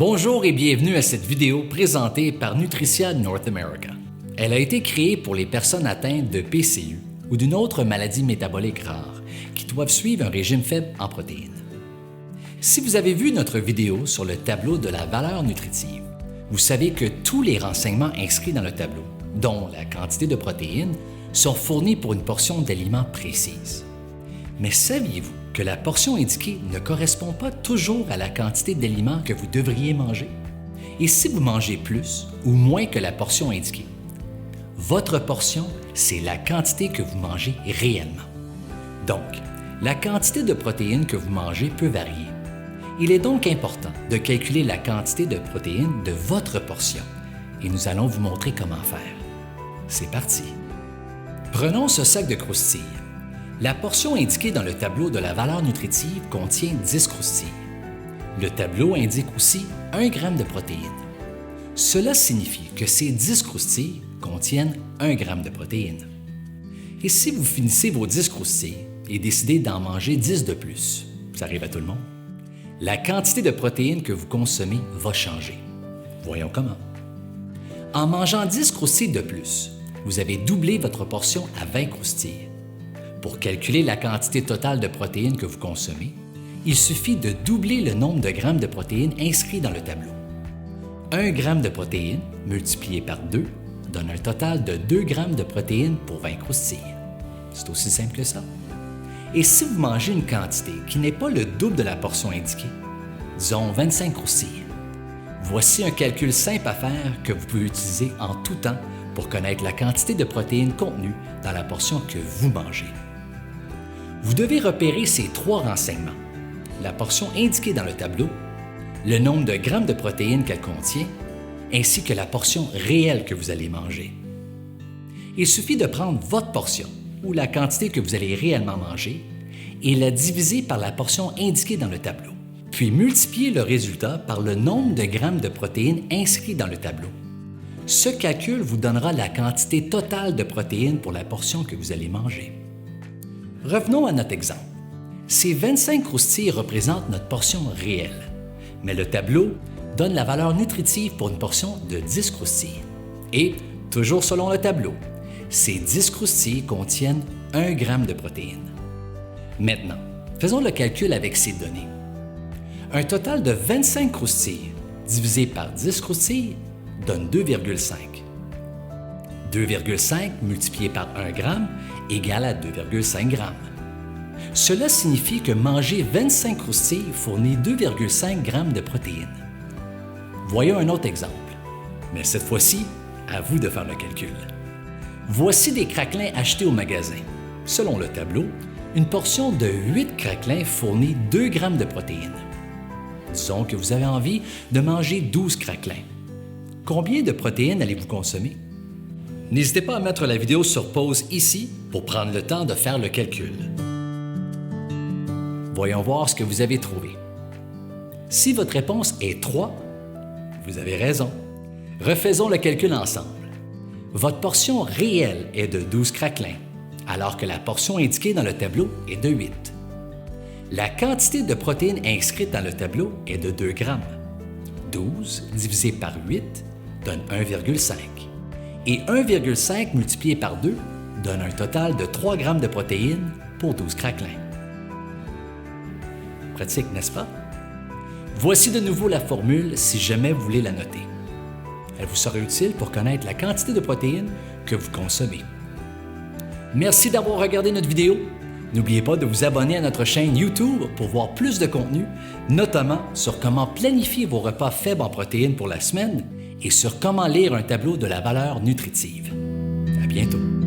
Bonjour et bienvenue à cette vidéo présentée par Nutricia North America. Elle a été créée pour les personnes atteintes de PCU ou d'une autre maladie métabolique rare qui doivent suivre un régime faible en protéines. Si vous avez vu notre vidéo sur le tableau de la valeur nutritive, vous savez que tous les renseignements inscrits dans le tableau, dont la quantité de protéines, sont fournis pour une portion d'aliments précise. Mais saviez-vous que la portion indiquée ne correspond pas toujours à la quantité d'aliments que vous devriez manger? Et si vous mangez plus ou moins que la portion indiquée? Votre portion, c'est la quantité que vous mangez réellement. Donc, la quantité de protéines que vous mangez peut varier. Il est donc important de calculer la quantité de protéines de votre portion et nous allons vous montrer comment faire. C'est parti! Prenons ce sac de croustilles. La portion indiquée dans le tableau de la valeur nutritive contient 10 croustilles. Le tableau indique aussi 1 g de protéines. Cela signifie que ces 10 croustilles contiennent 1 g de protéines. Et si vous finissez vos 10 croustilles et décidez d'en manger 10 de plus, ça arrive à tout le monde, la quantité de protéines que vous consommez va changer. Voyons comment. En mangeant 10 croustilles de plus, vous avez doublé votre portion à 20 croustilles. Pour calculer la quantité totale de protéines que vous consommez, il suffit de doubler le nombre de grammes de protéines inscrits dans le tableau. 1 g de protéines multiplié par 2 donne un total de 2 g de protéines pour 20 croustilles. C'est aussi simple que ça. Et si vous mangez une quantité qui n'est pas le double de la portion indiquée, disons 25 croustilles, voici un calcul simple à faire que vous pouvez utiliser en tout temps pour connaître la quantité de protéines contenues dans la portion que vous mangez. Vous devez repérer ces 3 renseignements: la portion indiquée dans le tableau, le nombre de grammes de protéines qu'elle contient, ainsi que la portion réelle que vous allez manger. Il suffit de prendre votre portion, ou la quantité que vous allez réellement manger, et la diviser par la portion indiquée dans le tableau, puis multiplier le résultat par le nombre de grammes de protéines inscrits dans le tableau. Ce calcul vous donnera la quantité totale de protéines pour la portion que vous allez manger. Revenons à notre exemple. Ces 25 croustilles représentent notre portion réelle, mais le tableau donne la valeur nutritive pour une portion de 10 croustilles. Et, toujours selon le tableau, ces 10 croustilles contiennent 1 g de protéines. Maintenant, faisons le calcul avec ces données. Un total de 25 croustilles divisé par 10 croustilles donne 2,5. 2,5 multiplié par 1 g égale à 2,5 g. Cela signifie que manger 25 croustilles fournit 2,5 g de protéines. Voyons un autre exemple, mais cette fois-ci, à vous de faire le calcul. Voici des craquelins achetés au magasin. Selon le tableau, une portion de 8 craquelins fournit 2 g de protéines. Disons que vous avez envie de manger 12 craquelins. Combien de protéines allez-vous consommer? N'hésitez pas à mettre la vidéo sur pause ici pour prendre le temps de faire le calcul. Voyons voir ce que vous avez trouvé. Si votre réponse est 3, vous avez raison. Refaisons le calcul ensemble. Votre portion réelle est de 12 craquelins, alors que la portion indiquée dans le tableau est de 8. La quantité de protéines inscrite dans le tableau est de 2 g. 12 divisé par 8 donne 1,5. Et 1,5 multiplié par 2 donne un total de 3 g de protéines pour 12 craquelins. Pratique, n'est-ce pas? Voici de nouveau la formule si jamais vous voulez la noter. Elle vous sera utile pour connaître la quantité de protéines que vous consommez. Merci d'avoir regardé notre vidéo. N'oubliez pas de vous abonner à notre chaîne YouTube pour voir plus de contenu, notamment sur comment planifier vos repas faibles en protéines pour la semaine et sur comment lire un tableau de la valeur nutritive. À bientôt!